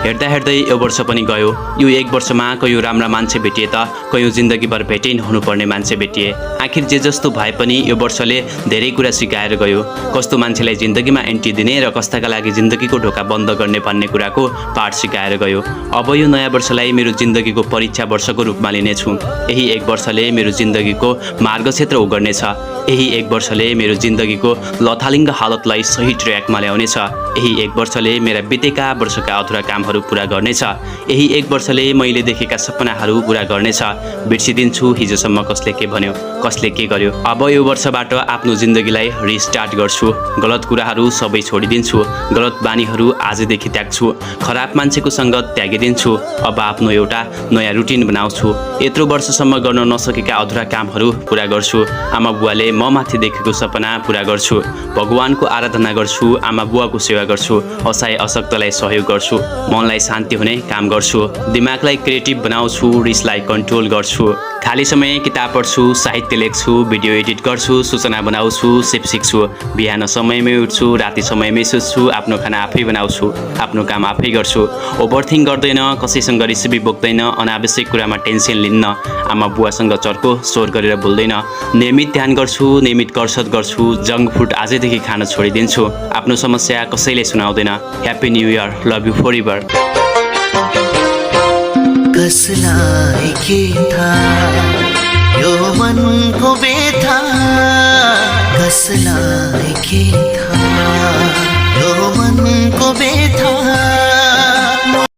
हेर्दा हेर्दै यो वर्ष पनि गयो। यो एक वर्षमा कयौं राम्रा मान्छे भेटिए त कयौं जिन्दगीभर भेटै नहुनुपर्ने मान्छे भेटिए। आखिर जे जस्तो भए पनि यो वर्षले धेरै कुरा सिकाएर गयो। कस्तो मान्छेलाई जिन्दगीमा एन्ट्री दिने र कस्ताका लागि जिन्दगीको ढोका बन्द गर्ने भन्ने कुराको पाठ सिकाएर गयो। अब यो नयाँ वर्षलाई मेरो जिन्दगीको परीक्षा वर्षको रूपमा लिनेछु। यही एक वर्षले मेरो जिन्दगीको मार्गक्षेत्र उगर्नेछ। यही एक वर्षले मेरो जिन्दगीको लथालिङ्ग हालतलाई सही ट्र्याकमा ल्याउनेछ। यही एक वर्षले मेरा बितेका वर्षका अधुरा कामहरू पूरा गर्नेछ। यही एक वर्षले मैले देखेका सपनाहरू पूरा गर्नेछ। बिर्सिदिन्छु हिजोसम्म कसले के भन्यो, कसले के गर्यो। अब यो वर्षबाट आफ्नो जिन्दगीलाई रिस्टार्ट गर्छु। गलत कुराहरू सबै छोडिदिन्छु। गलत बानीहरू आजदेखि त्याग्छु। खराब मान्छेको सङ्गत त्यागिदिन्छु। अब आफ्नो एउटा नयाँ रुटिन बनाउँछु। यत्रो वर्षसम्म गर्न नसकेका अधुरा कामहरू पूरा गर्छु। आमा बुवाले म माथि देखेको सपना पूरा गर्छु। भगवानको आराधना गर्छु। आमा बुवाको सेवा गर्छु। असहाय अशक्तलाई सहयोग गर्छु। मनलाई शान्ति हुने काम गर्छु। दिमागलाई क्रिएटिभ बनाउँछु। रिसलाई कन्ट्रोल गर्छु। खाली समय किताब पढ्छु, साहित्य लेख्छु, भिडियो एडिट गर्छु, सूचना बनाउँछु, सिप सिक्छु। बिहान समयमै उठ्छु, राति समयमै सुत्छु, आफ्नो खाना आफै बनाउँछु, आफ्नो काम आफै गर्छु। ओभरथिङ्क गर्दैन, कसैसँग रिसिभी बोक्दैन, अनावश्यक कुरामा टेन्सन लिन्न, आमा बुवासँग चर्को स्वर गरेर बोल्दैन। नियमित ध्यान गर्छु, नियमित कसरत गर्छु, जङ्क फुड आजैदेखि खान छोडिदिन्छु। आफ्नो समस्या कसैले सुनाउँदैन। Happy new year, love you forever. कसलाई के थाहा यो मनको व्यथा, कसलाई के थाहा यो मनको व्यथा।